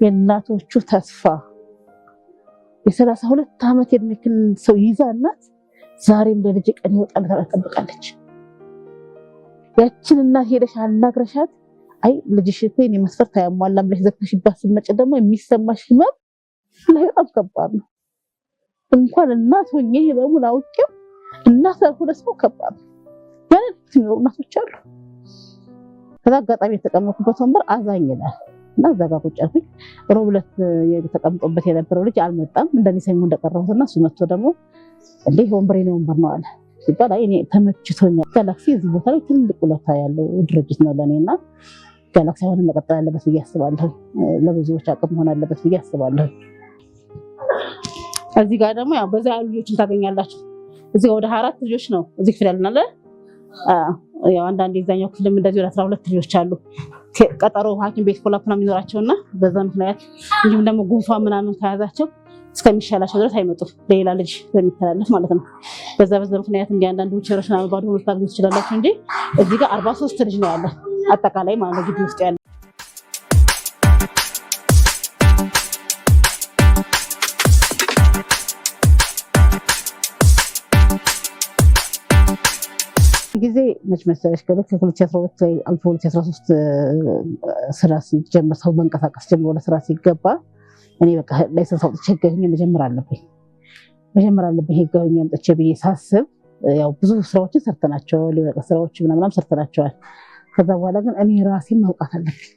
የእናቶቹ ተስፋ የ32 ዓመት የእድሜ ክልል ሰው ይዛ እናት ዛሬም ለልጅ ቀን ይወጣል ተጠብቃለች። ያችን እናት ሄደሽ አናግረሻት አይ ልጅሽ እኮ የኔ መስፈርት አያሟላም ብለሽ ዘግተሽባት ስትመጪ ደግሞ የሚሰማሽ ህመም በጣም ከባድ ነው። እንኳን እናት ሆኜ ህመሙን አውቄው እናት ያልሆነ ሰው ከባድ ነው። ማለት ነው እናቶች አሉ። ከዛ አጋጣሚ የተቀመጥኩበት ወንበር አዛኝ ይላል እና እዛ ጋር ቁጭ አልኩኝ። ሮብ ዕለት የተቀምጦበት የነበረው ልጅ አልመጣም። እንደኔ ሰኞ እንደቀረሁትና እሱ መጥቶ ደግሞ እንዴ ወንበሬ ነው ወንበር ነው አለ ሲባል አይ እኔ ተመችቶኛል። ጋላክሲ እዚህ ቦታ ላይ ትልቅ ውለታ ያለው ድርጅት ነው ለኔና ጋላክሲ አሁን መቀጠል አለበት ብዬ አስባለሁ። ለብዙዎች አቅም ሆነ አለበት ብዬ አስባለሁ። እዚህ ጋር ደግሞ ያው በዛ ያሉ ልጆችን ታገኛላችሁ። እዚህ ወደ 4 ልጆች ነው እዚህ ክፍል ያለናል። ያው አንዳንድ የዛኛው ክፍልም እንደዚህ ወደ 12 ልጆች አሉ። ቀጠሮ ሐኪም ቤት ፎሎአፕ ነው የሚኖራቸውና በዛ ምክንያት እንዲሁም ደግሞ ጉንፋን ምናምን ከያዛቸው እስከሚሻላቸው ድረስ አይመጡም። ሌላ ልጅ ስለሚተላለፍ ማለት ነው። በዛ ምክንያት እንደ አንዳንድ ዊልቸሮች እና ባዶ ሆኖ ታግዙ ትችላላችሁ እንጂ እዚህ ጋር 43 ልጅ ነው ያለው አጠቃላይ ማለት ነው ግቢ ውስጥ ያለው። ጊዜ መች መሰለሽ ከ2012 ላይ አልፎ 2013 ስራ ሲጀምር ሰው መንቀሳቀስ ጀምሮ ወደ ስራ ሲገባ እኔ በቃ ላይሰንስ አውጥቼ ህጋዊ መጀመር አለብኝ ህጋዊ አምጥቼ ብዬ ሳስብ ያው ብዙ ስራዎችን ሰርተናቸው ሊወጣ ስራዎች ምናምን ሰርተናቸዋል። ከዛ በኋላ ግን እኔ ራሴን ማውቃት አለብኝ።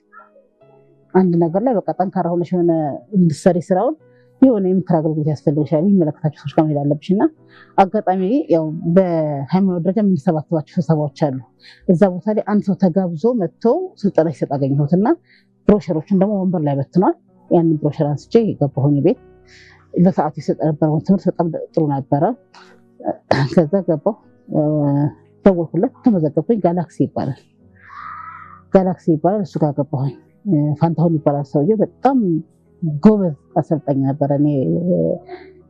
አንድ ነገር ላይ በቃ ጠንካራ ሆነሽ ሆነ እንድትሰሪ ስራውን የሆነ የምክር አገልግሎት ያስፈልግሻል። የሚመለከታቸው ሰዎች ጋር መሄድ አለብሽና አጋጣሚ ያው በሃይማኖት ደረጃ የምንሰባሰባቸው ስብሰባዎች አሉ። እዛ ቦታ ላይ አንድ ሰው ተጋብዞ መጥቶ ስልጠና ሲሰጥ አገኘሁትና ብሮሸሮችን ደግሞ ወንበር ላይ በትኗል። ያንን ብሮሸር አንስቼ ገባሁኝ ቤት። በሰዓቱ የሰጠ ነበረው ትምህርት በጣም ጥሩ ነበረ። ከዛ ገባሁ ደወልኩለት ተመዘገብኩኝ። ጋላክሲ ይባላል እሱ ጋር ገባሁኝ። ፋንታሁን ይባላል ሰውዬው በጣም ጎበዝ አሰልጣኝ ነበረ።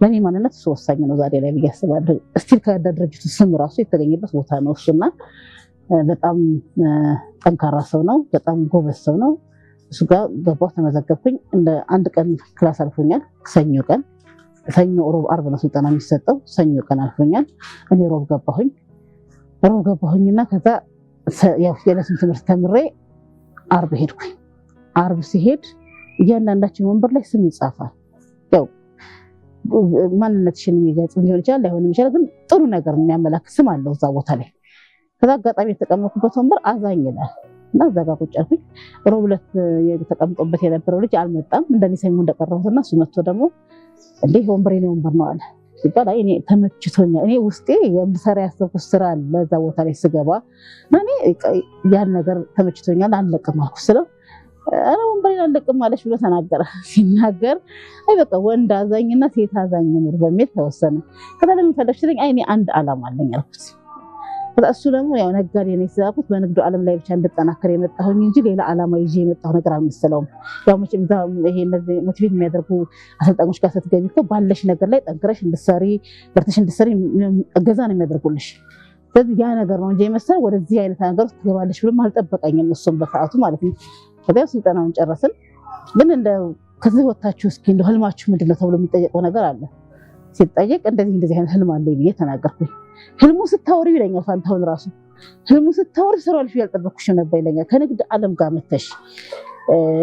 ለኔ ማንነት እሱ ወሳኝ ነው ዛሬ ላይ ብዬ አስባለሁ። እስቲል ከድርጅቱ ስም ራሱ የተገኘበት ቦታ ነው እሱና በጣም ጠንካራ ሰው ነው። በጣም ጎበዝ ሰው ነው። እሱ ጋር ገባሁ ተመዘገብኩኝ። እንደ አንድ ቀን ክላስ አልፎኛል። ሰኞ፣ ሮብ፣ አርብ ነው ስልጠና የሚሰጠው። ሰኞ ቀን አልፎኛል። እኔ ሮብ ገባሁኝና ከዛ ያው የለስም ትምህርት ተምሬ አርብ ሄድኩኝ። አርብ ሲሄድ እያንዳንዳችን ወንበር ላይ ስም ይጻፋል። ያው ማንነትሽን የሚገልጽ ሊሆን ይችላል ላይሆንም ይችላል፣ ግን ጥሩ ነገር የሚያመላክት ስም አለው እዛ ቦታ ላይ። ከዛ አጋጣሚ የተቀመጥኩበት ወንበር አዛኝ ይላል እና እዛ ጋር ቁጭ አልኩኝ። ሮብ ዕለት የተቀምጦበት የነበረው ልጅ አልመጣም። እንደኔ ሰኞ እንደቀረሁትና እሱ መጥቶ ደግሞ እንዴ ወንበሬ ነው ወንበር ነው አለ ሲባል አይ እኔ ተመችቶኛል። እኔ ውስጤ የምሰራ ያሰብኩት ስራ ለዛ ቦታ ላይ ስገባ እኔ ያን ነገር ተመችቶኛል አልለቅም አልኩ ስለው አረ ወንበሬን አልለቅም ማለሽ ብሎ ተናገረ። ሲናገር አይ በቃ ወንድ አዛኝና ሴት አዛኝ ነው በሚል ተወሰነ። ከዛ ለምን ፈለግሽ ስለኝ አይ እኔ አንድ አላማ አለኝ አልኩት። ከዛ እሱ ደግሞ ያው ነጋዴ ነኝ ስላልኩት በንግዱ ዓለም ላይ ብቻ እንድጠናከር የመጣሁኝ እንጂ ሌላ አላማ ይዤ የመጣሁ ነገር አልመሰለውም። ያው መቼም ይሄ እነዚህ ሞቲቬት የሚያደርጉ አሰልጣኞች ጋር ስትገቢ እኮ ባለሽ ነገር ላይ ጠንክረሽ እንድትሰሪ በርተሽ እንድትሰሪ እገዛ ነው የሚያደርጉልሽ። ስለዚህ ያ ነገር ነው እንጂ የመሰለ ወደዚህ አይነት ነገር ውስጥ ትገባለሽ ብሎም አልጠበቀኝም እሱም በሰዓቱ ማለት ነው። ከዛ ስልጠናውን ጨረስን። ግን እንደው ከዚህ ወጣችሁ እስኪ እንደው ህልማችሁ ምንድነው ተብሎ የሚጠየቀው ነገር አለ። ሲጠየቅ እንደዚህ አይነት ህልም አለኝ ብዬ ተናገርኩኝ። ህልሙ ስታወሪ ይለኛል ፋንታሁን ራሱ ህልሙ ስታወሪ ስራልሽ ያልጠበቅኩሽ ነበር ይለኛል። ከንግድ ዓለም ጋር መተሽ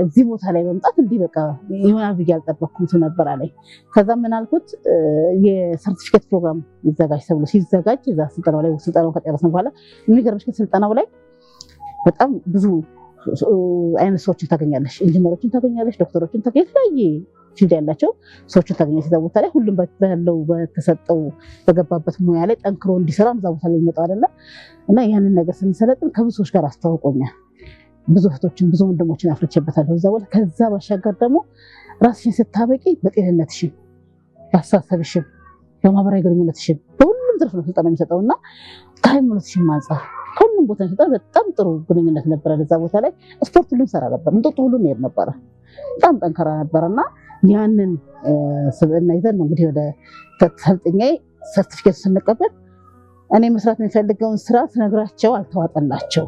እዚህ ቦታ ላይ መምጣት እንዲህ በቃ ይሆናል ብዬ ያልጠበቅኩት ነበር አለኝ። ከዛ ምን አልኩት የሰርቲፊኬት ፕሮግራም ይዘጋጅ ተብሎ ሲዘጋጅ እዛ ስልጠናው ከጨረስን በኋላ የሚገርምሽ ስልጠናው ላይ በጣም ብዙ አይነት ሰዎችን ታገኛለሽ። ኢንጂነሮችን ታገኛለሽ፣ ዶክተሮችን ታገኛለሽ፣ የተለያየ ፊልድ ያላቸው ሰዎችን ታገኛለሽ። እዛ ቦታ ላይ ሁሉም ባለው በተሰጠው በገባበት ሙያ ላይ ጠንክሮ እንዲሰራ እዛ ቦታ ላይ ይመጣው አይደለ እና ያንን ነገር ስንሰለጥን ከብዙ ሰዎች ጋር አስተዋውቆኛል። ብዙ እህቶችን ብዙ ወንድሞችን አፍርቼበታለሁ እዛ ቦታ። ከዛ ባሻገር ደግሞ ራስሽን ስታበቂ በጤንነትሽን፣ በአስተሳሰብሽን፣ በማህበራዊ ግንኙነትሽን በሁሉም ዘርፍ ነው ስልጠና የሚሰጠውና ከሃይማኖትሽን አንፃር ሁሉም ቦታ ነው በጣም ጥሩ ግንኙነት ነበረ። እዛ ቦታ ላይ ስፖርት ሁሉ ሰራ ነበር፣ እንጦጦ ሁሉ ነው ነበር። በጣም ጠንካራ ነበርና ያንን ስብዕና ይዘን ነው እንግዲህ ወደ ተሰልጥኛዬ ሰርቲፊኬት ስንቀበል እኔ መስራት የሚፈልገውን ስራ ስነግራቸው አልተዋጠላቸው።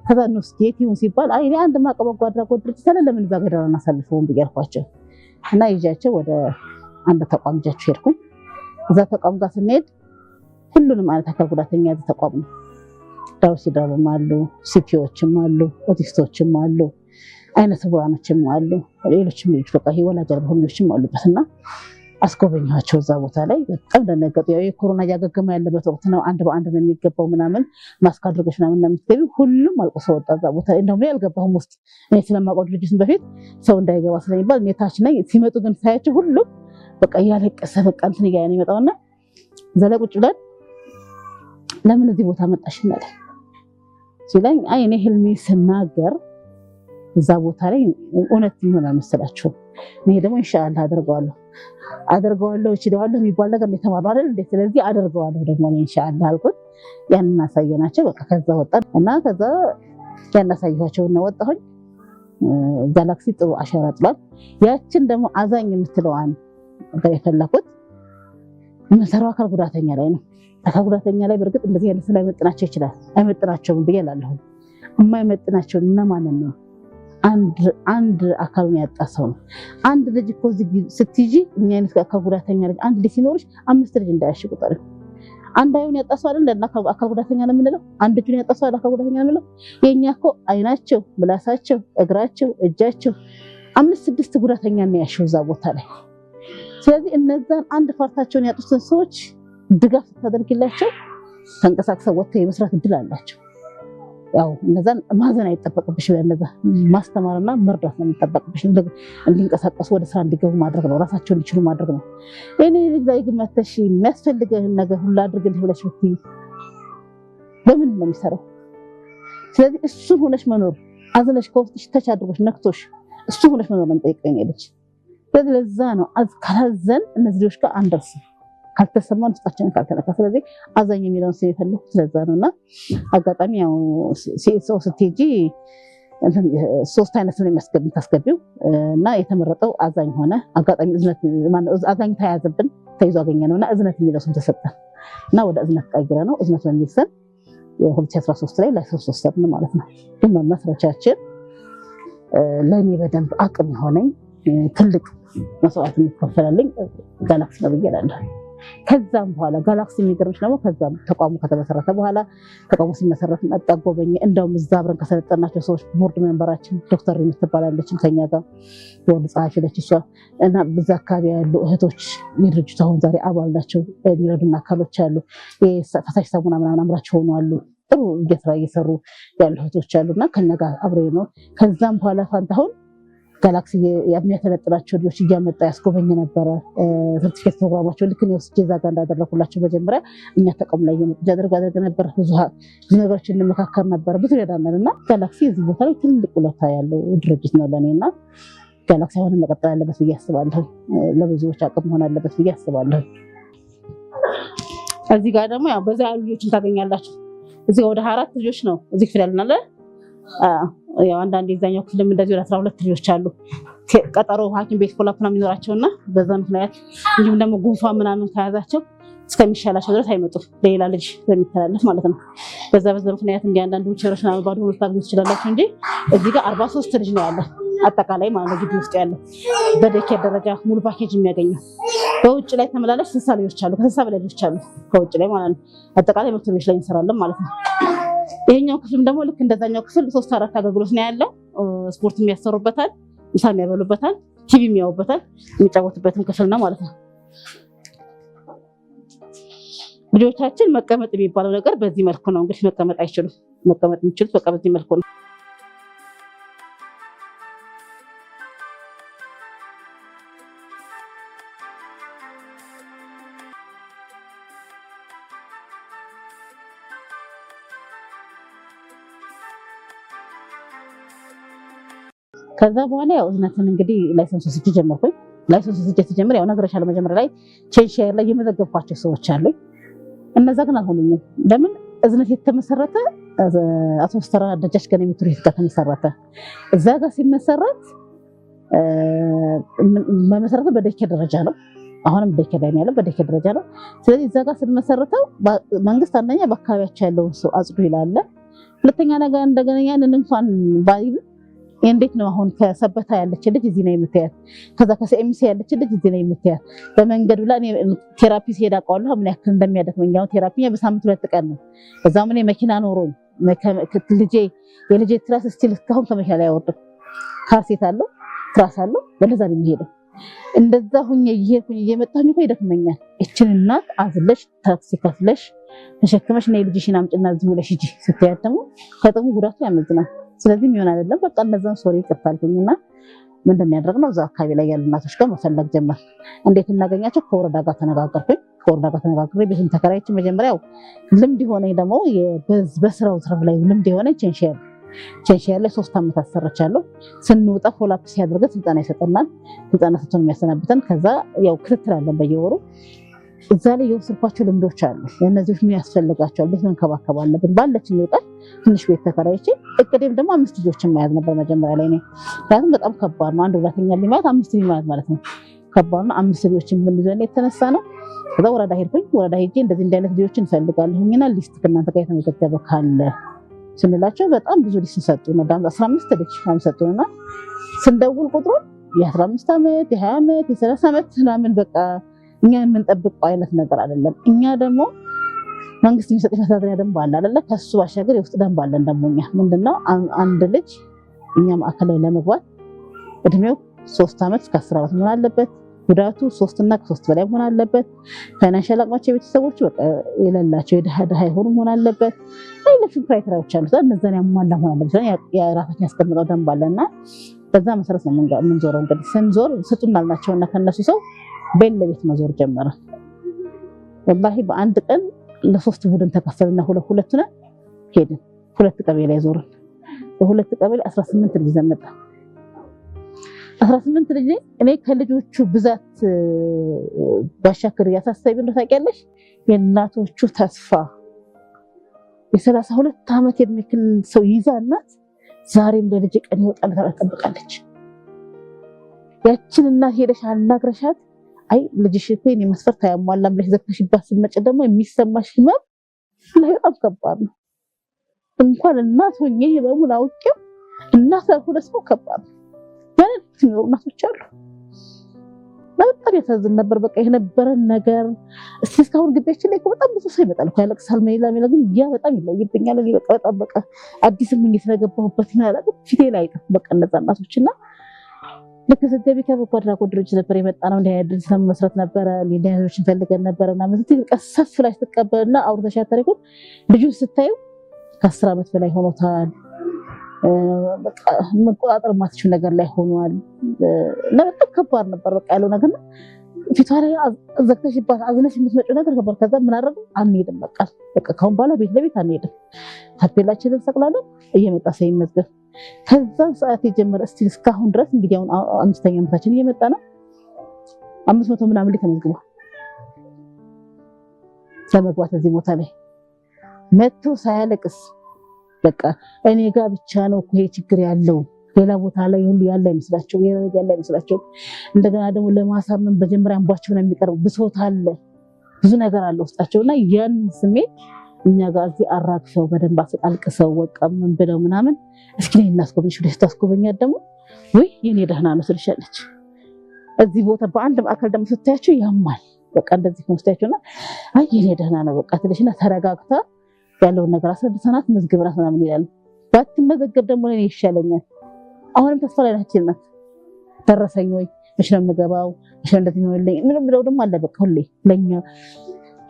ከዛ ነው ስኬቲውን ሲባል አይ እኔ አንድ ማቀበ አድራጎት ድርጅት አለ ለምን እዛ ገደራ እናሳልፈውን ብያልኳቸው እና ይዣቸው ወደ አንድ ተቋም ይዣቸው ሄድኩኝ። እዛ ተቋም ጋር ስንሄድ ሁሉንም አይነት አካል ጉዳተኛ ያዘ ተቋም ነው። ዳውን ሲንድሮም አሉ፣ ሲፒዎችም አሉ፣ ኦቲስቶችም አሉ፣ አይነ ስውራኖችም አሉ፣ ሌሎችም ልጆች በቃ ወላጅ አልባ ልጆችም አሉበትና አስጎበኛቸው። እዛ ቦታ ላይ በጣም ደነገጡ። ያው የኮሮና እያገገመ ያለበት ወቅት ነው። አንድ በአንድ ነው የሚገባው ምናምን ማስክ አድርገሽ ምናምን ነው የምትገቢው። ሁሉም አልቆ ወጣ እዛ ቦታ ላይ። እንደውም ያልገባሁም ውስጥ እኔ ስለማውቀው ድርጅቱን በፊት ሰው እንዳይገባ ስለሚባል እኔ ታች ነኝ። ሲመጡ ግን ሳያቸው ሁሉም በቃ እያለቀሰ በቃ እንትን እያለ ነው የመጣውና ዘለቁጭ ብለን ለምን እዚህ ቦታ መጣሽ እናለ ሲለኝ አይ እኔ ህልሜ ስናገር እዛ ቦታ ላይ እውነት ይሆናል መሰላችሁ። እኔ ደግሞ ኢንሻአላህ አደርገዋለሁ እችላለሁ የሚባል ነገር ነው የተማርነው አይደል እንዴ? ስለዚህ አደርገዋለሁ ደግሞ ኢንሻአላህ አልኩት። ያንን አሳየናቸው። በቃ ከዛ ወጣን እና ከዛ ያን አሳየኋቸው እና ወጣሁኝ። ጋላክሲ ጥሩ አሻራ ጥሏል። ያችን ደግሞ አዛኝ የምትለዋን ነገር የፈለኩት መሰራው አካል ጉዳተኛ ላይ ነው። አካል ጉዳተኛ ላይ በርግጥ እንደዚህ ያለ ስለ አይመጥናቸው ይችላል። አይመጥናቸውም ብዬ እላለሁ። የማይመጥናቸው እነማንን ነው? አንድ አካሉን ያጣ ሰው ነው። አንድ ልጅ እኮ እዚህ ስትይጂ እኛ አይነት አካል ጉዳተኛ ልጅ አንድ ልጅ ሲኖርሽ 5 ልጅ እንዳያሽ ቁጠሪ። አንድ አይኑን ያጣ ሰው አይደል አካል ጉዳተኛ ነው የምንለው? አንድ እጁን ያጣ ሰው አካል ጉዳተኛ ነው የምንለው? የኛ እኮ አይናቸው፣ ምላሳቸው፣ እግራቸው፣ እጃቸው 5-6 ጉዳተኛ ነው ያሽው እዛ ቦታ ላይ። ስለዚህ እነዛን አንድ ፓርታቸውን ያጡትን ሰዎች ድጋፍ ታደርግላቸው ተንቀሳቅሰው ወጥተው የመስራት እድል አላቸው። ያው እነዛን ማዘን አይጠበቅብሽ፣ ለነዛ ማስተማርና መርዳት ነው የሚጠበቅብሽ። እንዲንቀሳቀሱ ወደ ስራ እንዲገቡ ማድረግ ነው፣ ራሳቸውን እንዲችሉ ማድረግ ነው። እኔ ልጅ ላይ ግመተሽ የሚያስፈልገህን ነገር ሁሉ አድርግልህ ብለሽ ብትይ በምን ነው የሚሰራው? ስለዚህ እሱ ሆነሽ መኖር አዝነሽ ከውስጥሽ ተች አድርጎሽ ነክቶሽ እሱ ሆነሽ መኖር ነው የሚጠይቀኝ ልጅ። ስለዚህ ለዛ ነው ካላዘን እነዚህ ልጆች ጋር አንደርስም፣ ካልተሰማን ውስጣችንን ካልተነካ። ስለዚህ አዛኝ የሚለውን ሰው የፈለኩት ለዛ ነውና አጋጣሚ ያው ሰው ስትሄጂ 3 አይነት ነው የምታስገቢው እና የተመረጠው አዛኝ ሆነ። አጋጣሚ እዝነት አዛኝ ተያዘብን ተይዞ አገኘነውና እዝነት የሚለው ስም ተሰጠን እና ወደ እዝነት ቀይረ ነው እዝነት በሚል ስም 2013 ላይ ላይሰንስ ወሰድን ማለት ነው። ግን መመስረቻችን ለኔ በደንብ አቅም የሆነኝ ትልቅ መስዋዕት የሚከፈልልኝ ጋላክሲ ነው ብዬላለሁ። ከዛም በኋላ ጋላክሲ የሚገርምሽ ደግሞ ከዛም ተቋሙ ከተመሰረተ በኋላ ተቋሙ ሲመሰረት መጣጎበኝ እንደውም እዛ አብረን ከሰለጠናቸው ሰዎች ቦርድ ሜምበራችን ዶክተር የምትባላለች ከኛ ጋር ቦርድ ጸሐፊ ነች እሷ እና በዛ አካባቢ ያሉ እህቶች የድርጅቱ አሁን ዛሬ አባል ናቸው። የሚረዱና አካሎች አሉ። የፈሳሽ ሳሙና ምናምን አምራች ሆኑ አሉ። ጥሩ ስራ እየሰሩ ያሉ እህቶች አሉና ከኛ ጋር አብረን ነው። ከዛም በኋላ ፋንታሁን ጋላክሲ የሚያተለጥላቸው ልጆች እያመጣ ያስጎበኝ ነበረ። ሰርቲፊኬት ፕሮግራማቸው ልክ ነው እዛ ጋር እንዳደረኩላቸው መጀመሪያ እኛ ተቋም ላይ አድርገን ነበር። ብዙ ነገሮችን እንመካከር ነበር። ብዙ ይረዳናልና ጋላክሲ እዚህ ቦታ ላይ ትልቅ ውለታ ያለው ድርጅት ነው ለኔና ጋላክሲ አሁንም መቀጠል አለበት ብዬ አስባለሁ። ለብዙዎች አቅም መሆን አለበት ብዬ አስባለሁ። እዚህ ጋር ደግሞ ያው በዛ ያሉ ልጆችን ታገኛላችሁ። እዚህ ወደ 24 ልጆች ነው እዚህ ክፍል ያለናል። ያው አንዳንድ የዛኛው ክፍልም እንደዚህ ወደ 12 ልጆች አሉ። ቀጠሮ ሐኪም ቤት ፎላፕ ነው የሚኖራቸውና በዛ ምክንያት እንዲሁም ደግሞ ጉንፋን ምናምን ከያዛቸው እስከሚሻላቸው ድረስ አይመጡም። ሌላ ልጅ ስለሚተላለፍ ማለት ነው። በዛ ምክንያት እንደ አንዳንድ ዊልቸሮች እና ባዶ ሆኖ ታግኙ ትችላላችሁ እንጂ እዚህ ጋር 43 ልጅ ነው ያለው አጠቃላይ ማለት ነው። ግቢ ውስጥ ያለው በደኬር ደረጃ ሙሉ ፓኬጅ የሚያገኘው። በውጭ ላይ ተመላላሽ 60 ልጆች አሉ፣ ከ60 በላይ ልጆች አሉ ከውጭ ላይ ማለት ነው። አጠቃላይ 100 ልጆች ላይ እንሰራለን ማለት ነው። ይሄኛው ክፍልም ደግሞ ልክ እንደዛኛው ክፍል 3-4 አገልግሎት ነው ያለው። ስፖርት የሚያሰሩበታል፣ ምሳ የሚያበሉበታል፣ ቲቪ የሚያዩበታል፣ የሚጫወቱበትም ክፍል ነው ማለት ነው። ልጆቻችን መቀመጥ የሚባለው ነገር በዚህ መልኩ ነው። እንግዲህ መቀመጥ አይችሉም። መቀመጥ የሚችሉት በቃ በዚህ መልኩ ነው። ከዛ በኋላ ያው እዝነትን እንግዲህ ላይሰንስ ወስጄ ጀመርኩኝ። ላይሰንስ ወስጄ ሲጀምር ያው ነግሬሻለሁ መጀመሪያ ላይ ቼንሻየር ላይ የመዘገብኳቸው ሰዎች አሉ። እነዛ ግን አልሆኑኝም። ለምን እዝነት የተመሰረተ አቶ ስተራ ደጃች ገና የሚትሩት ጋር ተመሰረተ። እዛ ጋር ሲመሰረት መመሰረቱ በደኬር ደረጃ ነው። አሁንም ደኬር ላይ ያለው በደኬር ደረጃ ነው። ስለዚህ እዛ ጋር ስንመሰረተው መንግስት አንደኛ በአካባቢያቸው ያለውን ሰው አጽዱ ይላል። ሁለተኛ ነገር እንደገና ያንን እንኳን ባይል እንዴት ነው አሁን ከሰበታ ያለች ልጅ እዚህ ነው የምትያት፣ ከዛ ከሲኤምሲ ያለች ልጅ እዚህ ነው የምትያት። በመንገዱ ላይ ቴራፒ ሲሄድ አውቃለሁ ምን ያክል እንደሚያደክመኝ። አሁን ቴራፒ በሳምንት 2 ቀን ነው። እዛም እኔ መኪና ኖሮኝ የልጄ ትራስ ስቲል እስካሁን ከመኪና ላይ አወርድም። ካርሴት አለው ትራስ አለው ወደዛ ነው የሚሄደው። እንደዛ ሁኜ እየሄድኩኝ እየመጣሁኝ እኮ ይደክመኛል። እችን እናት አዝለሽ ታክሲ ከፍለሽ ተሸክመሽ ነይ ልጅሽን አምጪና እዚህ ብለሽ ሂጂ ስትያት ደግሞ ከጥሙ ጉዳቱ ያመዝናል። ስለዚህ የሚሆን አይደለም። በቃ እነዛን ሶሪ ይቅርታልኩኝና ምንድን ነው ያደረግነው? እዛ አካባቢ ላይ ያሉ እናቶች ጋር መፈለግ ጀመር። እንዴት እናገኛቸው? ከወረዳ ጋር ተነጋገርኩኝ። ከወረዳ ጋር ተነጋግሬ ቤቱን ተከራይቼ መጀመሪያው ልምድ የሆነኝ ደግሞ በስራው ዘርፍ ላይ ልምድ የሆነኝ ቼንሺየር ላይ 3 ዓመት አሰረቻለሁ። ስንወጣ ፎላፕ ሲያደርገን ስልጠና ይሰጠናል። ስልጠና ሰጥቶን የሚያሰናብተን ከዛ ያው ክትትል አለን በየወሩ። እዛ ላይ የወሰድኳቸው ልምዶች አሉ። እነዚህ ምን ያስፈልጋቸዋል፣ እንዴት መንከባከብ አለብን ባለችን ይወጣል። ትንሽ ቤት ተከራይቼ እቅዴም ደግሞ 5 ልጆችን መያዝ ነበር መጀመሪያ ላይ ነው። ምክንያቱም በጣም ከባድ ነው። አንድ ሁለተኛ ሊማት 5 ሊማት ማለት ነው ከባድ ነው። 5 ልጆችን ምን ይዘን የተነሳ ነው። ከዛ ወረዳ ሄድኩኝ። ወረዳ ሄጄ እንደዚህ አይነት ልጆችን እንፈልጋለሁኝና ሊስት ከእናንተ ጋር የተመዘገበ ካለ ስንላቸው በጣም ብዙ ሊስት ሰጡን። 15 ልጅ ሰጡንና ስንደውል ቁጥሩን የ15 ዓመት የ20 ዓመት የ30 ዓመት ምናምን በቃ እኛ የምንጠብቀው አይነት ነገር አይደለም። እኛ ደግሞ መንግስት የሚሰጥ መተዳደሪያ ደንብ አለ አይደለ? ከሱ ባሻገር የውስጥ ደንብ አለን ደግሞ እኛ ምንድነው አንድ ልጅ እኛ ማዕከል ላይ ለመግባት እድሜው 3 ዓመት እስከ 10 ዓመት መሆን አለበት። ጉዳቱ 3 እና ከ3 በላይ መሆን አለበት። ፋይናንሻል አቅማቸው የቤተሰቦች በቃ የሌላቸው የድሃ ይሆኑ መሆን አለበት። ሌሎችም ክራይቴሪያዎች አሉ። እነዛን ያሟላ መሆን አለበት። የራሳችን ያስቀምጠው ደንብ አለና በዛ መሰረት ነው የምንዞረው። እንግዲህ ስንዞር ስጡን አልናቸውና ከነሱ ሰው ቤት ለቤት መዞር ጀመረ። ወላሂ በአንድ ቀን ለ3 ቡድን ተከፈልና ሁለት ነን ሄድን። 2 ቀበሌ ላይ ዞርን። በ2 ቀበሌ 18 ልጅ ዘመጣ። 18 ልጅ እኔ ከልጆቹ ብዛት ባሻገር ያሳሰበኝ ነው ታውቂያለሽ፣ የእናቶቹ ተስፋ። የ32 ዓመት የእድሜ ክልል ሰው ይዛ እናት ዛሬም ለልጅ ቀን ይወጣል ተጠብቃለች። ያችን እናት ሄደሽ አናግረሻት አይ ልጅሽ እኮ የኔ መስፈርት አያሟላም ብለሽ ዘግተሽባት ስትመጪ ደግሞ የሚሰማሽ ህመም በጣም ከባድ ነው። እንኳን እናት ሆኜ ህመሙን አውቄው እናት ያልሆነ ሰው ከባድ ነው። የሚኖሩ እናቶች አሉ። በጣም ያሳዝን ነበር። በቃ የነበረን ነገር እስካሁን ግቢያችን ላይ በጣም ብዙ ሰው ይመጣል እኮ ያለቅሳል። ሜላ ግን ያ በጣም ይለይብኛል። እኔ በቃ አዲስም ስለገባሁበት ማለት ፊቴ ላይ አይጠፍ በቃ እነዛ እናቶችና ልክ ስትገቢ ከበጎ አድራጎት ድርጅት ነበር የመጣ ነው። እንዲህ አይነት ድርጅት መስረት ነበረ። እንዲህ አይነቶችን ፈልገን ነበረ እና ሰፍ ላይ ስትቀበልና አውርተሻት ታሪኩን ልጁን ስታዩ ከ10 ዓመት በላይ ሆኖታል። በቃ መቆጣጠር ማትችል ነገር ላይ ሆኗል እና በጣም ከባድ ነበር። በቃ ያለው ነገር ፊቷ ላይ ዘግተሽባት አዝነሽ የምትመጪው ነገር ከባድ። ከዛ ምን አደረጉ? አንሄድም በቃ ካሁን በኋላ ቤት ለቤት አንሄድም፣ ታፔላችንን እንሰቅላለን፣ እየመጣ ሰው ይመዝገብ። ከዛን ሰዓት የጀመረ እስካሁን ድረስ እንግዲህ አሁን 5ኛ ዓመታችን እየመጣ ነው። 500 ምናምን ላይ ተመዝግቧል ለመግባት እዚህ ቦታ ላይ መጥቶ ሳያለቅስ በቃ እኔ ጋር ብቻ ነው እኮ ይሄ ችግር ያለው፣ ሌላ ቦታ ላይ ሁሉ ያለ አይመስላቸው። እንደገና ደግሞ ለማሳመን በጀመሪያ እንቧቸው ነው የሚቀርቡ። ብሶት አለ፣ ብዙ ነገር አለ ውስጣቸውና ያን ስሜት እኛ ጋር እዚህ አራግፈው በደንብ አልቅሰው በቃ ምን ብለው ምናምን እስኪ ነይ እናስጎብኝሽ ብለሽ ታስጎበኛት ደግሞ ወይ የኔ ደህና ነው ስልሻለች። እዚህ ቦታ በአንድ ማዕከል ደግሞ ስታያቸው ያማል። በቃ እንደዚህ ኮንስታቸውና አይ የኔ ደህና ነው በቃ ትልሽና ተረጋግታ ያለውን ነገር አስረድተናት መዝግብናት ምናምን ይላል። ባትመዘገብ ደግሞ ለኔ ይሻለኛል። አሁንም ተስፋ ላይ ናት። ደረሰኝ ወይ መቼ ነው የምገባው መቼ እንደዚህ ነው ለኝ ምን ብለው ደግሞ አለ በቃ ሁሌ ለኛ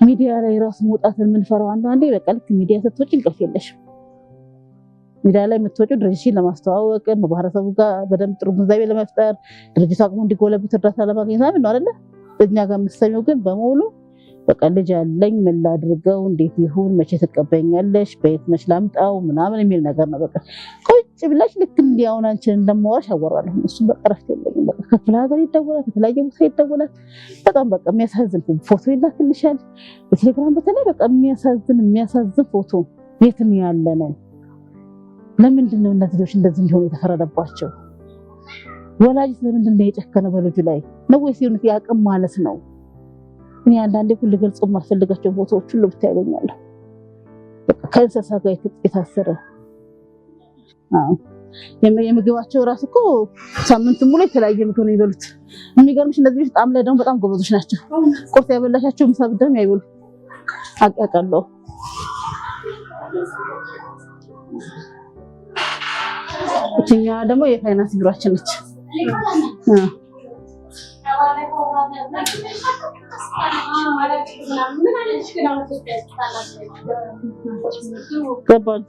ሚዲያ ላይ ራስ መውጣትን የምንፈራው አንዳንዴ በቃ ልክ ሚዲያ ስትወጪ እንቅልፍ የለሽም። ሚዲያ ላይ የምትወጪው ድርጅትሽን ለማስተዋወቅ ማህበረሰቡ ጋር በደንብ ጥሩ ግንዛቤ ለመፍጠር ድርጅቱ አቅሙ እንዲጎለብት እርዳታ ለማግኘት ምናምን ነው አይደለ? እኛ ጋር የምትሰሚው ግን በሙሉ በቃ ልጅ አለኝ ምን ላድርገው እንዴት ይሁን መቼ ትቀበኛለሽ በየት መች ላምጣው ምናምን የሚል ነገር ነው። በቃ ቁጭ ብለሽ ልክ እንዲያውን አንቺን እንደማወራሽ አወራለሁ። እሱ በቃ ረፍት የለኝም። በቃ ከፍለ ሀገር ይደወላል፣ ከተለያየ ቦታ ይደወላል። በጣም በቃ የሚያሳዝን ፎቶ ይላክልሻል በቴሌግራም በተለይ በቃ የሚያሳዝን ፎቶ የት ነው ያለ ነው። ለምንድን ነው እነዚህ ልጆች እንደዚህ እንዲሆኑ የተፈረደባቸው? ወላጅ ለምንድን ነው የጨከነው በልጁ ላይ ነው ወይስ የአቅም ማለት ነው? እኔ አንዳንዴ ሁሉ ገልጾ የማልፈልጋቸው ፎቶዎች ሁሉ ብታይ ያገኛለሁ። በቃ ከእንስሳ ጋር የታሰረ የምግባቸው ራሱ እኮ ሳምንት ሙሉ የተለያየ ምግብ ነው የሚበሉት። የሚገርምሽ እነዚህ ልጆች ጣም ላይ ደግሞ በጣም ጎበዞች ናቸው። ቁርስ ያበላሻቸው ምሳ ብደም ያይበሉ አቃቃለው። እኛ ደግሞ የፋይናንስ ቢሮአችን ነች። ገባን?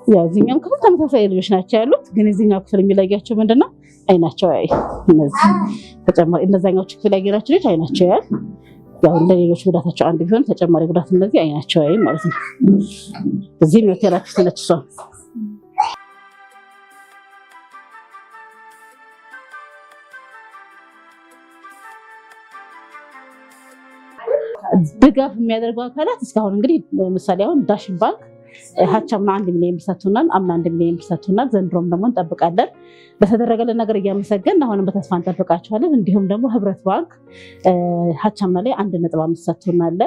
ያው እዚህኛው ክፍል ተመሳሳይ ልጆች ናቸው ያሉት፣ ግን እዚህኛው ክፍል የሚለያቸው ምንድነው? አይናቸው ያይ እነዚህ ተጨማሪ እነዛኛው ክፍል ያየናቸው ልጅ አይናቸው ያይ ያው ለሌሎች ጉዳታቸው አንድ ቢሆን ተጨማሪ ጉዳት እነዚህ አይናቸው ያይ ማለት ነው። እዚህ ነው ቴራፒስት ነች እሷ። ድጋፍ የሚያደርጉ አካላት እስካሁን እንግዲህ ለምሳሌ አሁን ዳሽን ባንክ ሀቻምና 1 ሚሊዮን ብር ሰጥቶናል። አምና 1 ሚሊዮን ብር ሰጥቶናል። ዘንድሮም ደግሞ እንጠብቃለን። በተደረገልን ነገር እያመሰገን አሁንም በተስፋ እንጠብቃቸዋለን። እንዲሁም ደግሞ ህብረት ባንክ ሀቻምና ላይ 1.5 ሰጥቶናል።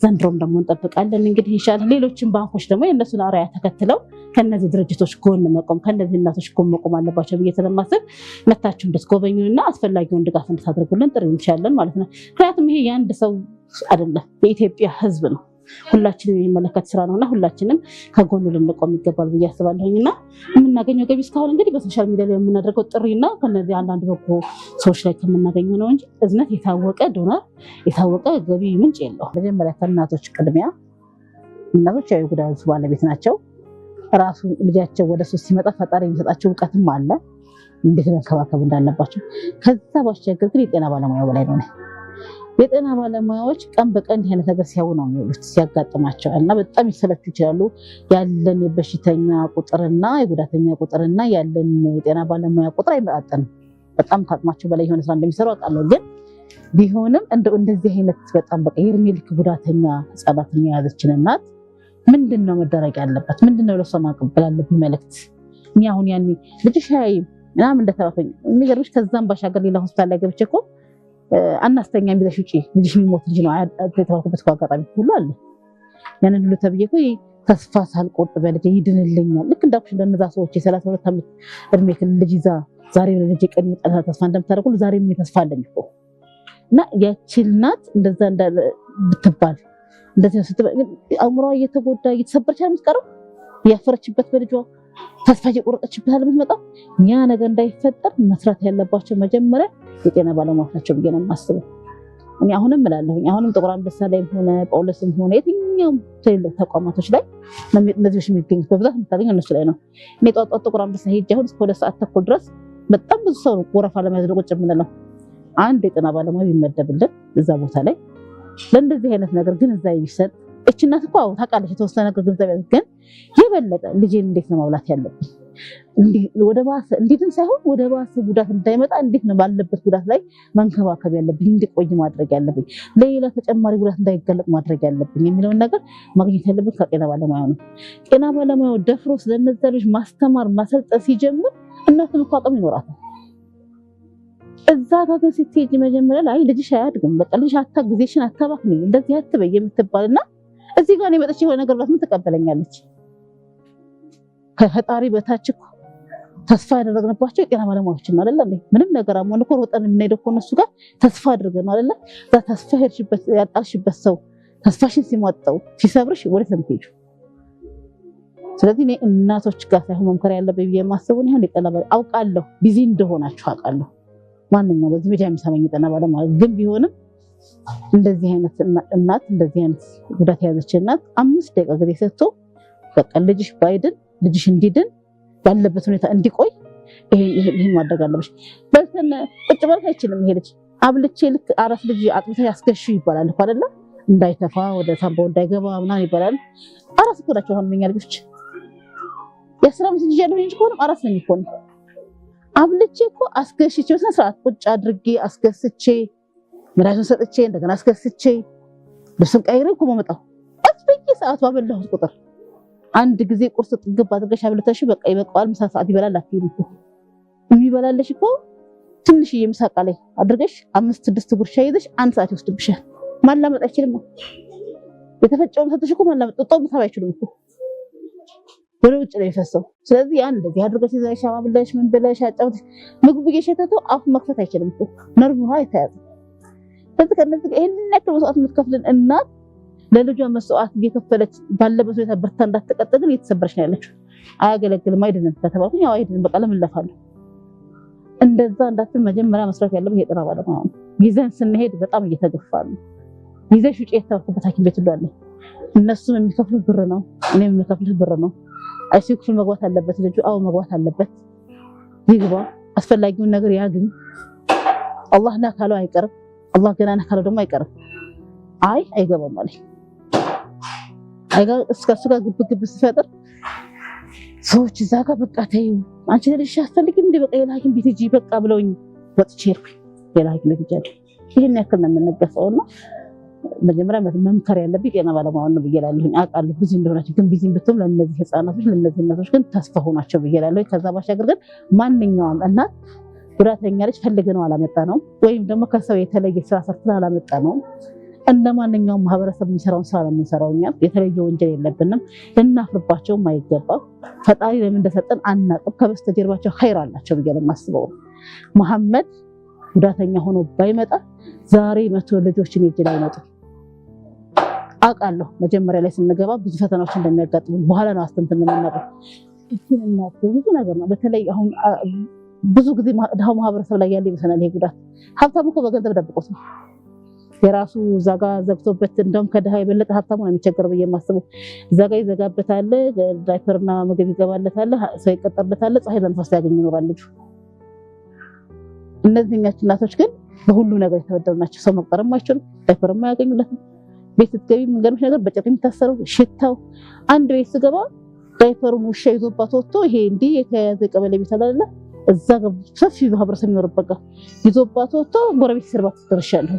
ዘንድሮም ደግሞ እንጠብቃለን። እንግዲህ ኢንሻአላህ ሌሎችም ባንኮች ደግሞ የእነሱን አርአያ ተከትለው ከነዚህ ድርጅቶች ጎን መቆም ከነዚህ እናቶች ጎን መቆም አለባቸው ብዬ ስለማስብ መታችሁ እንድትጎበኙና አስፈላጊውን ድጋፍ እንድታደርጉልን ጥሪ እንችላለን ማለት ነው። ምክንያቱም ይሄ የአንድ ሰው አይደለም፣ የኢትዮጵያ ህዝብ ነው። ሁላችንም የሚመለከት ስራ ነውና ሁላችንም ከጎኑ ልንቆም ይገባል ብዬ አስባለሁኝና የምናገኘው ገቢ እስካሁን እንግዲህ በሶሻል ሚዲያ ላይ የምናደርገው ጥሪና ከነዚህ አንዳንድ በጎ ሰዎች ላይ ከምናገኘው ነው እንጂ እዝነት የታወቀ ዶናር የታወቀ ገቢ ምንጭ የለውም። መጀመሪያ ከእናቶች ቅድሚያ እናቶች ያው ጉዳቱ ባለቤት ናቸው። ራሱ ልጃቸው ወደ ሱስ ሲመጣ ፈጣሪ የሚሰጣቸው እውቀትም አለ እንዴት መንከባከብ እንዳለባቸው። ከዛ ባሻገር ግን የጤና ባለሙያው በላይ ነው። የጤና ባለሙያዎች ቀን በቀን እንዲህ አይነት ነገር ሲያዩ ነው የሚውሉት ሲያጋጥማቸው እና በጣም ይሰለቹ ይችላሉ። ያለን የበሽተኛ ቁጥርና የጉዳተኛ ቁጥርና ያለን የጤና ባለሙያ ቁጥር አይመጣጠንም። በጣም ከአቅማቸው በላይ የሆነ ስራ እንደሚሰሩ አውቃለሁ። ግን ቢሆንም እንደዚህ አይነት በጣም በቃ የእድሜ ልክ ጉዳተኛ ህፃናትን የያዘችን እናት ምንድነው መደረግ ያለበት? ምንድነው ለሷ ማቀበል ያለብኝ መልእክት? እኔ አሁን ያኔ ልጅሽ ያይ ምናምን እንደተባፈኝ የሚገርምሽ ከዛም ባሻገር ሌላ ሆስፒታል ላይ ገብቼ እኮ አናስተኛ ቢለሽ ውጪ ልጅሽ የሚሞት ልጅ ነው የተባልኩበት አጋጣሚ ሁሉ አለ። ያንን ሁሉ ተብዬ እኮ ተስፋ ሳልቆርጥ በልጅ ይድንልኛል። ልክ እንዳልኩሽ እንደነዛ ሰዎች የ32 ዓመት እድሜ ክልል ልጅ ይዛ ዛሬ ለልጅ ቀን ይመጣል ተስፋ እንደምታደርጉ ዛሬ ምን ተስፋ አለኝ እኮ እና ያቺን ናት እንደዛ ብትባል እንደዚህ ስትባል አእምሮዋ እየተጎዳ እየተሰበረች የምትቀረው ያፈረችበት በልጇ ተስፋ እየቆረጠችበት የምትመጣው ያ ነገር እንዳይፈጠር መስራት ያለባቸው መጀመሪያ የጤና ባለሙያዎች ናቸው ብዬ ነው የማስበው። እኔ አሁንም እላለሁኝ አሁንም ጥቁር አንበሳ ላይ ሆነ ጳውሎስም ሆነ የትኛውም ትልልቅ ተቋማቶች ላይ እነዚህ የሚገኙት በብዛት የምታገኘው እነሱ ላይ ነው። እኔ ጠዋት ጠዋት ጥቁር አንበሳ ሄጄ አሁን እስከ 2 ሰዓት ተኩል ድረስ በጣም ብዙ ሰው ወረፋ ለመያዝ ቁጭ የምንለው አንድ የጤና ባለሙያ ቢመደብልን እዛ ቦታ ላይ ለእንደዚህ አይነት ነገር ግን እዛ ይሰጥ። እቺ እናት እኮ ታውቃለች የተወሰነ ነገር ግንዛቤ ግን የበለጠ ልጄን እንዴት ነው ማብላት ያለብኝ ወደ ባሰ እንዴትም ሳይሆን ወደ ባሰ ጉዳት እንዳይመጣ እንዴት ነው ባለበት ጉዳት ላይ መንከባከብ ያለብኝ እንዲቆይ ማድረግ ያለብኝ ለሌላ ተጨማሪ ጉዳት እንዳይጋለጥ ማድረግ ያለብኝ የሚለውን ነገር ማግኘት ያለብን ከጤና ባለሙያው ነው። ጤና ባለሙያው ደፍሮ ስለነዛ ልጅ ማስተማር ማሰልጠን ሲጀምር እናትም እኮ አቅም ይኖራታል። እዛ ጋር ግን ስትሄጂ መጀመሪያ ላይ ልጅሽ አያድግም በቃ ልጅ ጊዜሽን አታባክኒ እንደዚህ አትበይ የምትባልና እዚህ ጋር ነው መጥቼ የሆነ ነገር ምን ትቀበለኛለች? ከፈጣሪ በታች እኮ ተስፋ ያደረግንባቸው የጤና ባለሙያዎች ነው አይደል? ምንም ነገር አሞን እኮ ወጣን የምንሄደው እኮ እነሱ ጋር ተስፋ አድርገን ነው አይደል? ተስፋ ሄድሽበት ያጣልሽበት ሰው ተስፋሽን ሲሟጠው ሲሰብርሽ ወዴት ነው የምትሄጂው? ስለዚህ እኔ እናቶች ጋር ሳይሆን መምከር ያለብኝ ብዬ የማስበው ነው የጤና ባለሙያ አውቃለሁ ቢዚ እንደሆናችሁ አውቃለሁ። ማንኛውም በዚህ ሚዲያ የሚሰማኝ የጤና ባለሙያ ግን ቢሆንም እንደዚህ አይነት እናት እንደዚህ አይነት ጉዳት የያዘች እናት 5 ደቂቃ ጊዜ ሰጥቶ በቃ ልጅሽ ባይድን ልጅሽ እንዲድን ባለበት ሁኔታ እንዲቆይ ይሄ ማድረግ አለብሽ። በልተን ቁጭ ማለት አይችልም። ይሄ ልጅ አብልቼ ልክ አራስ ልጅ አጥብተሽ ያስገሹ ይባላል እኮ አይደለ? እንዳይተፋ ወደ ሳምባው እንዳይገባ ምናምን ይባላል። አራስ እኮ ናቸው አሁን የኛ ልጆች የ10 ዓመት ልጅ ያለው ልጅ ሆነ አራስ ነው የሚሆነው። አብልቼ እኮ አስገሽቼ በስነ ስርዓት ቁጭ አድርጌ አስገስቼ መድኃኒቱን ሰጥቼ እንደገና አስገስቼ ልብስም ቀይሬ እኮ መመጣው በየሰዓቱ ባበላሁት ቁጥር አንድ ጊዜ ቁርስ ጥግብ አድርገሽ አብልተሽ በቃ ይበቃዋል ምሳ ሰዓት ይበላል አትይም እኮ የሚበላልሽ እኮ ትንሽዬ ምሳ ዕቃ ላይ አድርገሽ 5-6 ጉርሻ ይዘሽ 1 ሰዓት ይወስድብሻል። ማላመጥ አይችልም። የተፈጨውን ሰጥሽ እኮ ማላመጥ ጦም አይችልም እኮ ወደ ውጭ ነው የሚፈሰው። ስለዚህ ያን እንደዚህ አድርገሽ እዛ ሻማ ብለሽ ምን ብለሽ አጫውተሽ ምግብ እየሸተተው አፍ መክፈት አይችልም እኮ ነርቭ ነው አይተያዝም። ስለዚህ ከነዚህ ይሄን ያክል መስዋዕት የምትከፍልን እናት ለልጇ መስዋዕት እየከፈለች ባለበት ሁኔታ በርታ እንዳትቀጥል ግን እየተሰበረች ነው ያለችው። አያገለግልም አይደለም ከተባልኩኝ ያው አይደለም በቃ ለምን ለፋለሁ እንደዛ እንዳትል መጀመሪያ መስራት ያለበት የጤና ባለሙያ ነው። ይዘን ስንሄድ በጣም እየተገፋ ነው። ይዘሽ ውጪ የተባልኩበት ሐኪም ቤት ሁሉ አለ። እነሱም የሚከፍሉት ብር ነው፣ እኔም የምከፍለው ብር ነው። አይሲዩ ክፍል መግባት አለበት ልጁ። አዎ መግባት አለበት፣ ይግባ፣ አስፈላጊውን ነገር ያግኝ። አላህ ና ካለው አይቀርም፣ አላህ ገና ና ካለው ደግሞ አይቀርም። አይ አይገባም ማለት አይጋ እስከሱ ጋር ግብ ሲፈጥር ሰዎች እዛ ጋር በቃ ተይው አንቺ ልጅ አስፈልጊም እንደ በቃ ሌላ ሐኪም ቤት ሂጂ በቃ ብለውኝ ወጥቼ ሄድኩኝ። ሌላ ሐኪም ቤት ሂጂ ይሄን ያክል ነው የምንገፋውና መጀመሪያ መምከር ያለብኝ ጤና ባለሙያውን ነው ብዬላለሁኝ። አውቃለሁ ቢዚ እንደሆናችሁ ግን ቢዚ ብትም ለነዚህ ህፃናቶች ለነዚህ እናቶች ግን ተስፋ ሆናቸው ብዬላለሁ። ከዛ ባሻገር ግን ማንኛውም እናት ጉዳተኛ ልጅ ፈልገነው አላመጣ ነው ወይም ደግሞ ከሰው የተለየ ስራ ሰርተን አላመጣ ነው። እንደ ማንኛውም ማህበረሰብ የሚሰራውን ስራ ነው የምንሰራው። እኛ የተለየ ወንጀል የለብንም፣ ልናፍርባቸውም አይገባም። ፈጣሪ ለምን እንደሰጠን አናውቅም። ከበስተጀርባቸው ኸይር አላቸው ብዬ ነው የማስበው። መሐመድ ጉዳተኛ ሆኖ ባይመጣ ዛሬ 100 ልጆችን ይጅ ላይ መጡ አውቃለሁ። መጀመሪያ ላይ ስንገባ ብዙ ፈተናዎች እንደሚያጋጥሙ በኋላ ነው አስተንተን የምናውቀው። እቺን እናት ብዙ ነገር ነው። በተለይ አሁን ብዙ ጊዜ ድሃው ማህበረሰብ ላይ ያለ ይመስላል ይሄ ጉዳት። ሀብታሙ እኮ በገንዘብ ደብቆት ነው የራሱ ዛጋ ዘግቶበት፣ እንደውም ከድሃ የበለጠ ሀብታሙ ነው የሚቸገረው ብዬ የማስበው። ዛጋ ይዘጋበታል፣ ዳይፐርና ምግብ ይገባለታል፣ ሰው ይቀጠርበታል፣ ፀሐይ ለንፋስ ያገኝ ይኖራል ልጁ። እነዚህኛች እናቶች ግን በሁሉ ነገር የተበደሉ ናቸው። ሰው መቅጠርም አይችሉም፣ ዳይፐርም አያገኙለትም። ቤት ስትገቢ መንገዶች ነገር በጨርቅ የሚታሰረው ሽታው። አንድ ቤት ስገባ ዳይፐሩን ውሻ ይዞባት ወጥቶ ይሄ እንዲህ የተያያዘ ቀበሌ ቤት አለ እዛ ጋር ሰፊ ማህበረሰብ የሚኖርበት ጋር ይዞባት ወጥቶ ጎረቤት ስርባት ትደርሻለሁ።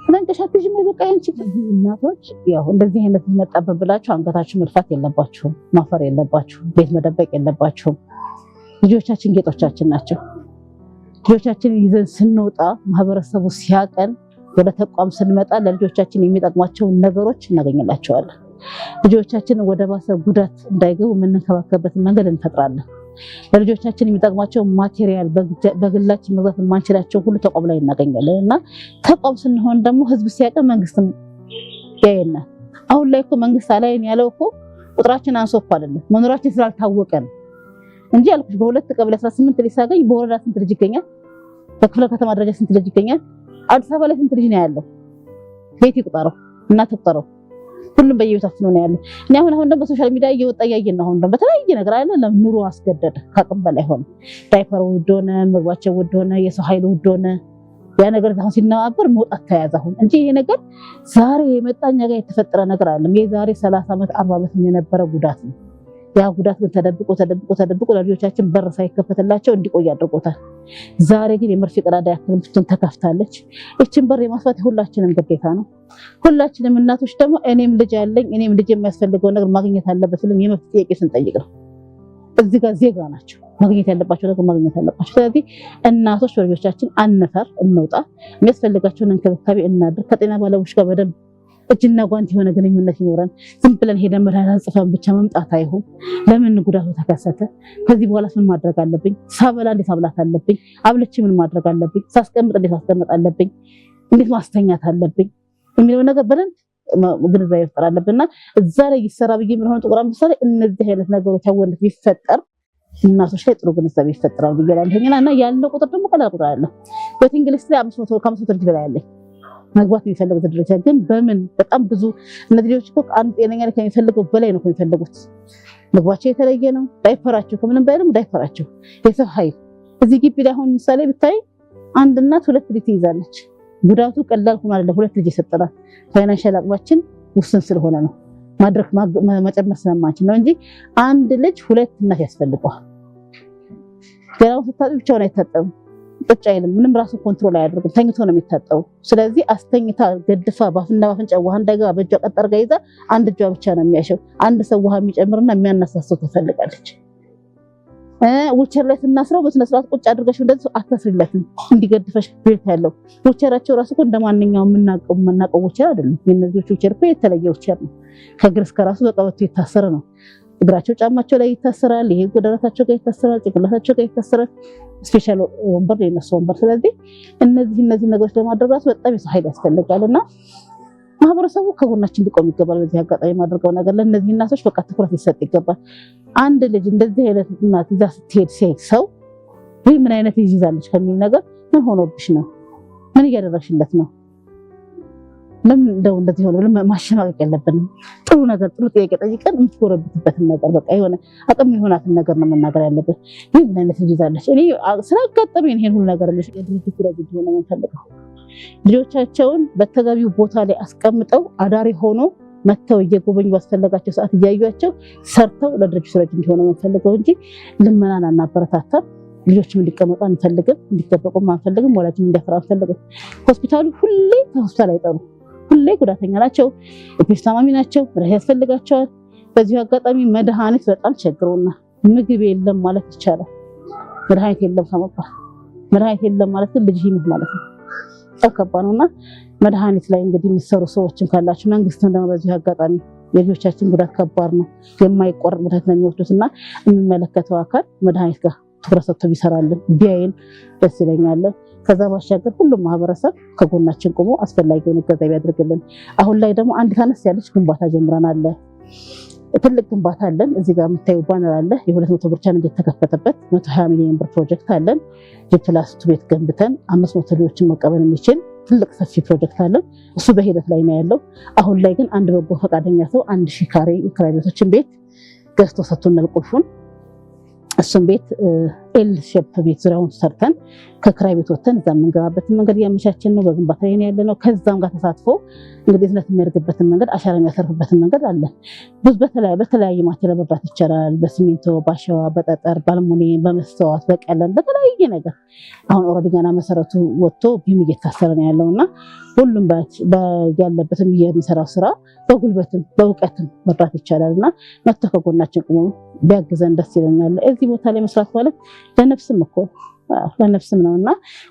ስለንቀሻት ልጅ በቃ ያንቺ እናቶች ያው እንደዚህ አይነት መጣበብ ብላችሁ አንገታችሁ መድፋት የለባችሁም፣ ማፈር የለባችሁም፣ ቤት መደበቅ የለባችሁም። ልጆቻችን ጌጦቻችን ናቸው። ልጆቻችን ይዘን ስንወጣ ማህበረሰቡ ሲያቀን ወደ ተቋም ስንመጣ ለልጆቻችን የሚጠቅሟቸውን ነገሮች እናገኝላቸዋለን። ልጆቻችን ወደ ባሰ ጉዳት እንዳይገቡ የምንከባከብበትን መንገድ እንፈጥራለን። ለልጆቻችን የሚጠቅሟቸው ማቴሪያል በግላችን መግዛት የማንችላቸው ሁሉ ተቋም ላይ እናገኛለን እና ተቋም ስንሆን ደግሞ ህዝብ ሲያቀን መንግስትም ያየናል። አሁን ላይ እኮ መንግስት አላየን ያለው እኮ ቁጥራችን አንሶ እኮ አይደለም መኖራችን ስላልታወቀ ነው እንጂ ያልኩሽ በሁለት ቀበሌ 18 ልጅ ሳገኝ በወረዳ ስንት ልጅ ይገኛል? በክፍለ ከተማ ደረጃ ስንት ልጅ ይገኛል? አዲስ አበባ ላይ ስንት ልጅ ነው ያለው? ቤት ይቁጠረው እና ተቁጠረው። ሁሉም በየቤታችን ነው ያለው። እኔ አሁን ደግሞ በሶሻል ሚዲያ እየወጣ ያየን ነው። አሁን ደግሞ በተለያየ ነገር አለ። ለኑሮ አስገደደ፣ ከአቅም በላይ ሆነ። ዳይፐር ውድ ሆነ፣ ምግባቸው ውድ ሆነ፣ የሰው ኃይል ውድ ሆነ። ያ ነገር አሁን ሲነባበር መውጣት ተያዘ አሁን እንጂ ይሄ ነገር ዛሬ የመጣኛ ጋር የተፈጠረ ነገር አይደለም። የዛሬ 30 ዓመት 40 ዓመት የነበረ ጉዳት ነው። ያ ጉዳት ግን ተደብቆ ለልጆቻችን በር ሳይከፈትላቸው እንዲቆይ አድርጎታል። ዛሬ ግን የመርፌ ቀዳዳ ያክል ብትሆን ተከፍታለች። እቺን በር የማስፋት የሁላችንም ግዴታ ነው። ሁላችንም እናቶች ደግሞ እኔም ልጅ አለኝ፣ እኔም ልጅ የሚያስፈልገው ነገር ማግኘት አለበት ብለን የመብት ጥያቄ ስንጠይቅ ነው። እዚህ ጋር ዜጋ ናቸው፣ ማግኘት ያለባቸው ነገር ማግኘት አለባቸው። ስለዚህ እናቶች ልጆቻችን አንፈር፣ እንውጣ፣ የሚያስፈልጋቸውን እንክብካቤ እናድርግ። ከጤና ባለሙያዎች ጋር በደንብ እጅና ጓንት የሆነ ግንኙነት ይኖረን። ዝም ብለን ሄደን መድኃኒት ጽፈን ብቻ መምጣት አይሁን። ለምን ጉዳቱ ተከሰተ? ከዚህ በኋላ ምን ማድረግ አለብኝ? ሳበላ እንዴት ማብላት አለብኝ? አብልቼ ምን ማድረግ አለብኝ? ሳስቀምጥ እንዴት ማስቀመጥ አለብኝ? እንዴት ማስተኛት አለብኝ? የሚለው ነገር በደንብ ግንዛቤ መፍጠር አለብንና እዛ ላይ ይሰራ ብዬ ምን ሆነ ጥቁር አንበሳ ላይ እነዚህ አይነት ነገሮች አወንት ቢፈጠር እናቶች ላይ ጥሩ ግንዛቤ ይፈጠራል ብዬ እላለሁኝና እና ያለው ቁጥር ደግሞ ቀላል ቁጥር አለ። በእንግሊዝ ላይ 500 ልጅ በላይ አለ መግባት የሚፈልጉት ደረጃ ግን በምን በጣም ብዙ እነዚህ ልጆች እኮ አንድ ጤነኛ ልጅ ከሚፈልገው በላይ ነው የሚፈልጉት። ምግባቸው የተለየ ነው። ዳይፐራቸው ከምንም በላይ ደግሞ ዳይፐራቸው የሰው ኃይል እዚህ ግቢ ላይ አሁን ምሳሌ ብታይ አንድ እናት 2 ልጅ ትይዛለች። ጉዳቱ ቀላል ሆኖ አይደለም 2 ልጅ የሰጠናት ፋይናንሻል አቅማችን ውስን ስለሆነ ነው ማድረግ መጨመር ስለማንችል ነው እንጂ አንድ ልጅ 2 እናት ያስፈልገዋል። ገናው ስታጥብ ብቻውን አይታጠብም። ቁጭ አይልም። ምንም ራሱ ኮንትሮል አያደርግም። ተኝቶ ነው የሚታጠበው። ስለዚህ አስተኝታ ገድፋ ባፍና ባፍንጫ ውሃ እንዳይገባ በእጇ ቀጥ አድርጋ ይዛ አንድ እጇ ብቻ ነው የሚያሸው። አንድ ሰው ውሃ የሚጨምርና የሚያነሳሰው ትፈልጋለች። ዊልቸር ላይ ስናስረው በስነ ስርዓት ቁጭ አድርገሽ እንደዚህ አታስሪለትም እንዲገድፈሽ ቤት ያለው ዊልቸራቸው ራሱ እኮ እንደማንኛውም የምናውቀው ዊልቸር አይደለም። የነዚህ ዊልቸር እኮ የተለየ ዊልቸር ነው። ከእግር እስከ ራሱ በቀበቶ የታሰረ ነው። እግራቸው ጫማቸው ላይ ይታሰራል። ይሄ ጎደራታቸው ጋር ይታሰራል። ጭንቅላታቸው ጋር ይታሰራል። ስፔሻል ወንበር የነሱ ወንበር። ስለዚህ እነዚህ ነገሮች ለማድረግ ራሱ በጣም የሰው ኃይል ያስፈልጋልና ማህበረሰቡ ከጎናችን ሊቆም ይገባል። በዚህ አጋጣሚ የማደርገው ነገር ለእነዚህ እናቶች በቃ ትኩረት ሊሰጥ ይገባል። አንድ ልጅ እንደዚህ አይነት እናት ይዛ ስትሄድ ሲያይ ሰው ምን አይነት ልጅ ይዛለች ከሚል ነገር ምን ሆኖብሽ ነው? ምን እያደረግሽለት ነው? ለምን እንደዚህ ሆነ ብለን ማሸማቀቅ የለብንም። ጥሩ ነገር ጥሩ ጥያቄ ጠይቀን የምትጎረብትበትን ነገር በቃ የሆነ አቅም የሆናትን ነገር ነው መናገር ያለብን። ምን አይነት ልጅ ይዛለች? እኔ ስላጋጠመኝ ይሄን ሁሉ ነገር ልጅ ድርጅቱ ረጅም ሆነ የምንፈልገው ልጆቻቸውን በተገቢው ቦታ ላይ አስቀምጠው አዳሪ ሆኖ መተው እየጎበኙ ባስፈለጋቸው ሰዓት እያዩቸው ሰርተው ለድርጅቱ ረጅም እንዲሆነ የምንፈልገው እንጂ ልመናን አናበረታታም። ልጆችም እንዲቀመጡ አንፈልግም፣ እንዲጠበቁም አንፈልግም፣ ወላጅም እንዲያፈራ አንፈልግም። ሆስፒታሉ ሁሌ ከሆስፒታል አይጠሩ፣ ሁሌ ጉዳተኛ ናቸው፣ የፔስት ታማሚ ናቸው፣ መድኃኒት ያስፈልጋቸዋል። በዚሁ አጋጣሚ መድኃኒት በጣም ቸግሮና ምግብ የለም ማለት ይቻላል። መድኃኒት የለም ከመባል መድኃኒት የለም ማለት ግን ልጅ ይሙት ማለት ነው። በጣም ከባድ ነውና መድኃኒት ላይ እንግዲህ የሚሰሩ ሰዎችን ካላችሁ መንግስትም ደግሞ በዚሁ አጋጣሚ የልጆቻችን ጉዳት ከባድ ነው፣ የማይቆረጥ መድኃኒት ነው የሚወስዱትና የሚመለከተው አካል መድኃኒት ጋር ትኩረት ሰጥቶ ቢሰራልን ቢያይን ደስ ይለኛል። ከዛ ባሻገር ሁሉም ማህበረሰብ ከጎናችን ቆሞ አስፈላጊውን እገዛ ቢያደርግልን። አሁን ላይ ደግሞ አንድ አነስ ያለች ግንባታ ጀምረናል። ትልቅ ግንባታ አለን። እዚህ ጋር የምታዩ ባነር አለ። የ200 ብር ቻሌንጅ የተከፈተበት 120 ሚሊዮን ብር ፕሮጀክት አለን። ጂፕላስ2 ቤት ገንብተን 500 ልጆችን መቀበል የሚችል ትልቅ ሰፊ ፕሮጀክት አለን። እሱ በሂደት ላይ ነው ያለው። አሁን ላይ ግን አንድ በጎ ፈቃደኛ ሰው 1000 ካሬ የኪራይ ቤቶችን ቤት ገዝቶ ሰጥቶናል ቁልፉን። እሱም ቤት ኤል ሼፕ ቤት ዙሪያውን ሰርተን ከክራይ ቤት ወጥተን እዛ የምንገባበትን መንገድ እያመቻችን ነው። በግንባታ ላይ ያለ ነው። ከዛም ጋር ተሳትፎ እንግዲህ እዝነት የሚያደርግበትን መንገድ አሻራ የሚያሰርፍበትን መንገድ አለን። በተለያየ ማቴሪያል መብራት ይቻላል። በሲሚንቶ፣ በአሸዋ፣ በጠጠር፣ በአልሙኒየም፣ በመስተዋት፣ በቀለም በተለያየ ነገር አሁን ኦልሬዲ ገና መሰረቱ ወጥቶ ቢም እየታሰረ ነው ያለውና ሁሉም ያለበትም የሚሰራው ስራ በጉልበትም በእውቀትም መብራት ይቻላልና መጥቶ ከጎናችን ቆሞ ቢያግዘን ደስ ይለኛል። እዚህ ቦታ ላይ መስራት ማለት ለነፍስም እኮ ለነፍስም ነውና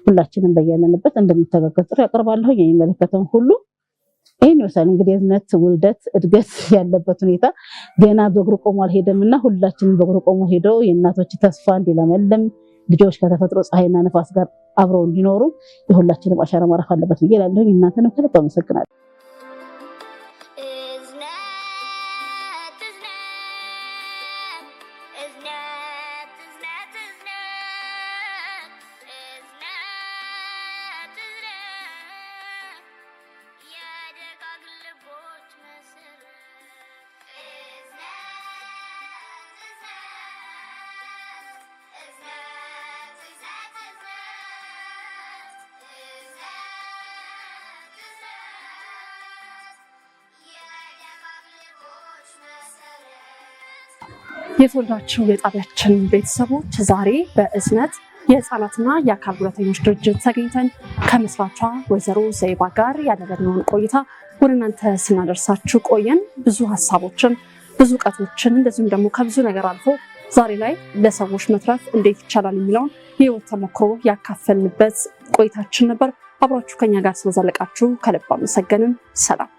ሁላችንም በያለንበት እንደምንተጋገዝ ጥሪ ያቀርባለሁ። የሚመለከተውን ሁሉ ይሄን ይወሳል። እንግዲህ የእዝነት ውልደት እድገት ያለበት ሁኔታ ገና በእግሩ ቆሞ አልሄደምና ሁላችንም በእግሩ ቆሞ ሄዶ የእናቶች ተስፋ እንዲለመልም ልጆች ከተፈጥሮ ፀሐይና ነፋስ ጋር አብረው እንዲኖሩ የሁላችንም አሻራ ማረፍ አለበት ብዬ እላለሁ። እናንተንም ከልብ አመሰግናለሁ። የተወደዳችሁ የጣቢያችን ቤተሰቦች ዛሬ በእዝነት የህፃናትና የአካል ጉዳተኞች ድርጅት ተገኝተን ከመስራቿ ወይዘሮ ዘይባ ጋር ያደረግነውን ቆይታ ወደ እናንተ ስናደርሳችሁ ቆየን። ብዙ ሀሳቦችን፣ ብዙ እውቀቶችን እንደዚሁም ደግሞ ከብዙ ነገር አልፎ ዛሬ ላይ ለሰዎች መትረፍ እንዴት ይቻላል የሚለውን የህይወት ተሞክሮ ያካፈልንበት ቆይታችን ነበር። አብራችሁ ከኛ ጋር ስለዘለቃችሁ ከልብ አመሰገንን። ሰላም።